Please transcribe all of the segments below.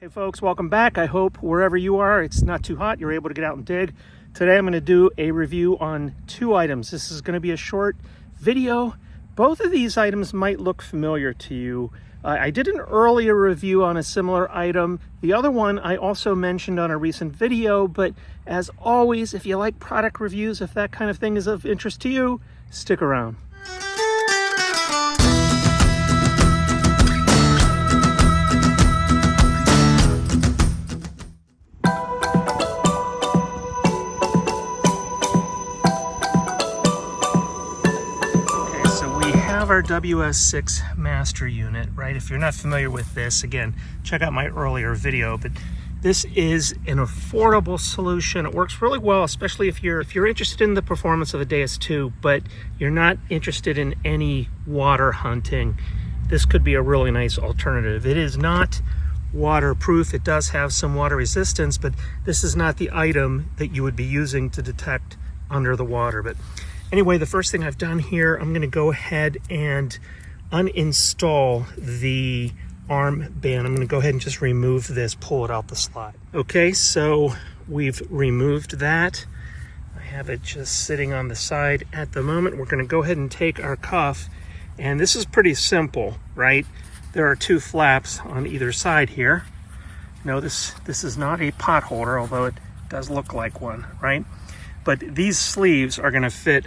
Hey folks, welcome back. I hope wherever you are, it's not too hot, you're able to get out and dig. Today I'm going to do a review on two items. This is going to be a short video. Both of these items might look familiar to you. I did an earlier review on a similar item. The other one I also mentioned on a recent video, but as always, if you like product reviews, if that kind of thing is of interest to you, stick around. Our WS6 master unit, right? If you're not familiar with this, again, check out my earlier video, but this is an affordable solution. It works really well, especially if you're interested in the performance of a DS2, but you're not interested in any water hunting. This could be a really nice alternative. It is not waterproof. It does have some water resistance, but this is not the item that you would be using to detect under the water. But anyway, the first thing I've done here, I'm going to go ahead and uninstall the armband. I'm going to go ahead and just remove this, pull it out the slot. Okay, so we've removed that. I have it just sitting on the side at the moment. We're going to go ahead and take our cuff, and this is pretty simple, right? There are two flaps on either side here. No, this is not a pot holder, although it does look like one, right? But these sleeves are going to fit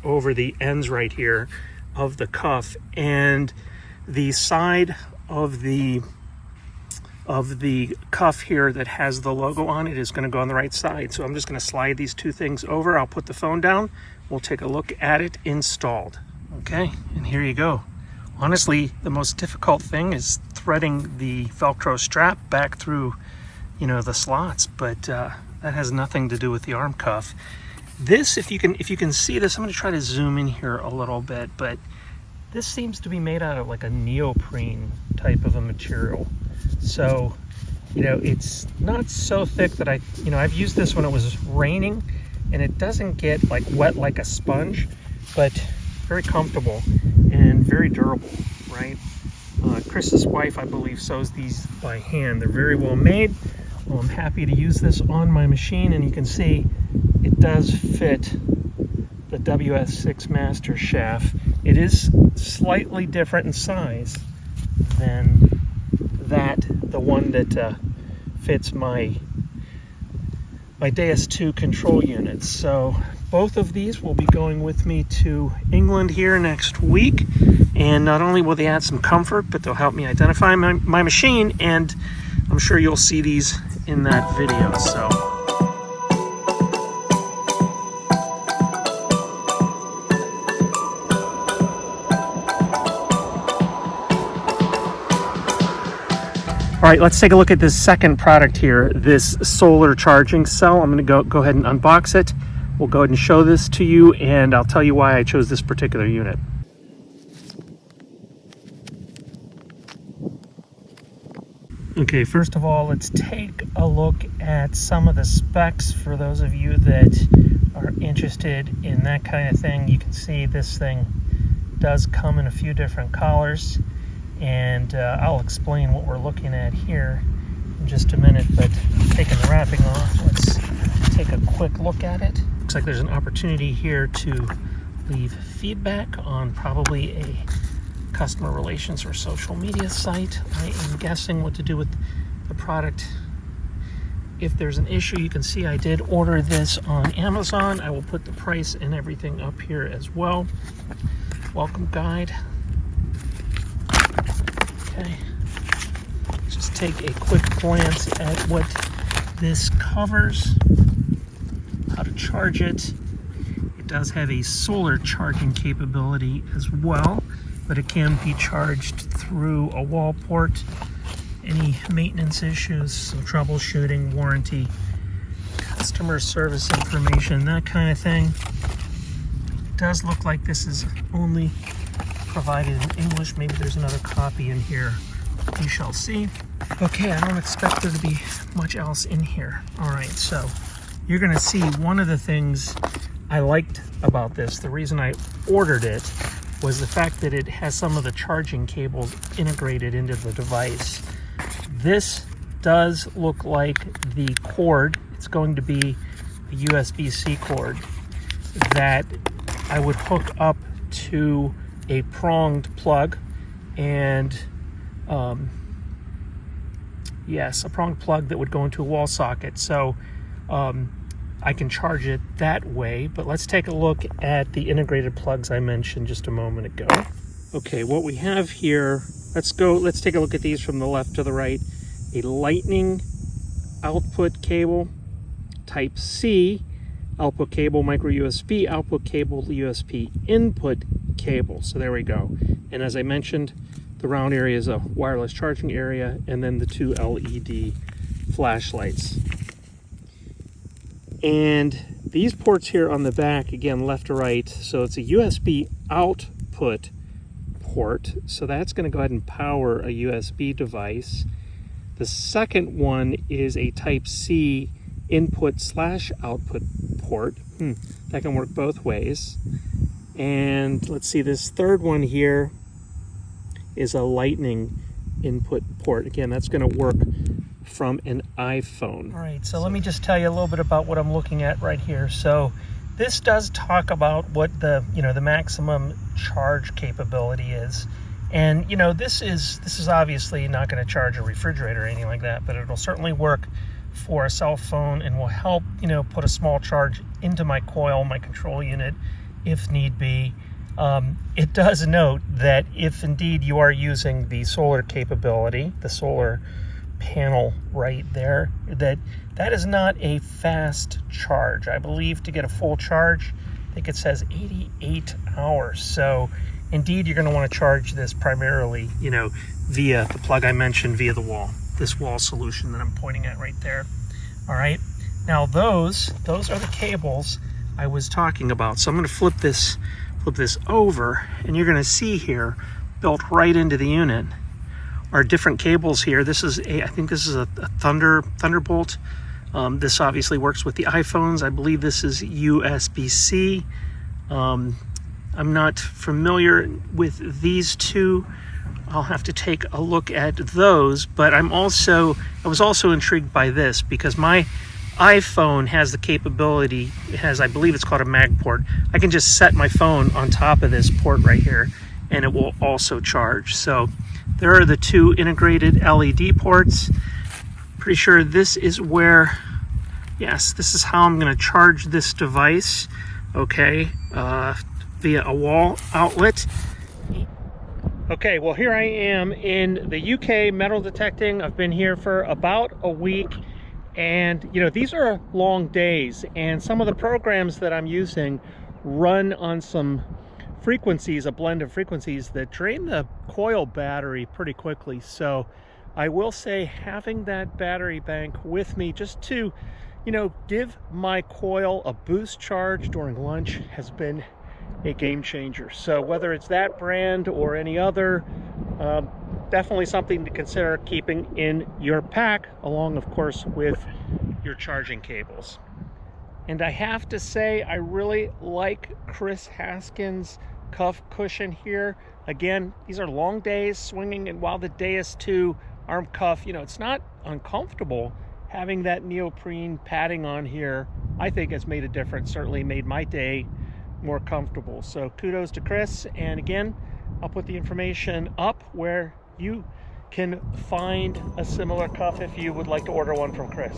over the ends right here of the cuff, and the side of the cuff here that has the logo on it is going to go on the right side. So I'm just going to slide these two things over. I'll put the phone down. We'll take a look at it installed. Okay, and here you go. Honestly, the most difficult thing is threading the Velcro strap back through, the slots, but that has nothing to do with the arm cuff. This, if you can see this, I'm going to try to zoom in here a little bit, but this seems to be made out of like a neoprene type of a material. So, it's not so thick that I've used this when it was raining, and it doesn't get like wet like a sponge, but very comfortable and very durable, right? Chris's wife, I believe, sews these by hand. They're very well made. Well, I'm happy to use this on my machine, and you can see it does fit the WS6 Master shaft. It is slightly different in size than the one that fits my DS2 control units. So both of these will be going with me to England here next week, and not only will they add some comfort, but they'll help me identify my machine, and I'm sure you'll see these in that video. So all right, let's take a look at this second product here, this solar charging cell. I'm going to go ahead and unbox it. We'll go ahead and show this to you, and I'll tell you why I chose this particular unit. Okay, first of all, let's take a look at some of the specs for those of you that are interested in that kind of thing. You can see this thing does come in a few different colors, and I'll explain what we're looking at here in just a minute. But taking the wrapping off, let's take a quick look at it. Looks like there's an opportunity here to leave feedback on probably a customer relations or social media site. I am guessing what to do with the product. If there's an issue, you can see I did order this on Amazon. I will put the price and everything up here as well. Welcome guide. Okay, just take a quick glance at what this covers, how to charge it. It does have a solar charging capability as well, but it can be charged through a wall port. Any maintenance issues, some troubleshooting, warranty, customer service information, that kind of thing. It does look like this is only provided in English. Maybe there's another copy in here. You shall see. Okay, I don't expect there to be much else in here. All right, so you're gonna see one of the things I liked about this, the reason I ordered it, was the fact that it has some of the charging cables integrated into the device. This does look like the cord, it's going to be a USB-C cord that I would hook up to a pronged plug, and yes, a pronged plug that would go into a wall socket. So I can charge it that way. But let's take a look at the integrated plugs I mentioned just a moment ago. Okay, what we have here, let's take a look at these from the left to the right. A lightning output cable, type C output cable, micro USB output cable, USB input cable. So there we go. And as I mentioned, the round area is a wireless charging area, and then the two LED flashlights. And these ports here on the back, again, left to right, so it's a USB output port. So that's going to go ahead and power a USB device. The second one is a type C input/output port. That can work both ways. And let's see, this third one here is a lightning input port. Again, that's going to work from an iPhone. All right, so let me just tell you a little bit about what I'm looking at right here. So this does talk about what the maximum charge capability is. And this is obviously not going to charge a refrigerator or anything like that, but it'll certainly work for a cell phone and will help put a small charge into my coil, my control unit, if need be. It does note that if indeed you are using the solar capability, the solar panel right there, that is not a fast charge. I believe to get a full charge, I think it says 88 hours. So indeed you're going to want to charge this primarily via the plug I mentioned, via the wall, this wall solution that I'm pointing at right there. All right, now those are the cables I was talking about. So I'm going to flip this over, and you're going to see here, built right into the unit, are different cables here. I think this is a Thunderbolt. This obviously works with the iPhones. I believe this is USB-C. I'm not familiar with these two. I'll have to take a look at those, but I was also intrigued by this because my iPhone has the capability, I believe it's called a mag port. I can just set my phone on top of this port right here and it will also charge. So there are the two integrated LED ports. Pretty sure this is where, yes, this is how I'm going to charge this device, okay, via a wall outlet. Okay, well here I am in the UK metal detecting. I've been here for about a week, and these are long days, and some of the programs that I'm using run on some frequencies, a blend of frequencies that drain the coil battery pretty quickly. So I will say having that battery bank with me just to give my coil a boost charge during lunch has been a game changer. So whether it's that brand or any other, definitely something to consider keeping in your pack, along of course with your charging cables. And I have to say, I really like Chris Haskins' cuff cushion here. Again, these are long days swinging, and while the Deus 2 arm cuff, it's not uncomfortable, having that neoprene padding on here, I think has made a difference, certainly made my day more comfortable. So kudos to Chris, and again, I'll put the information up where you can find a similar cuff if you would like to order one from Chris.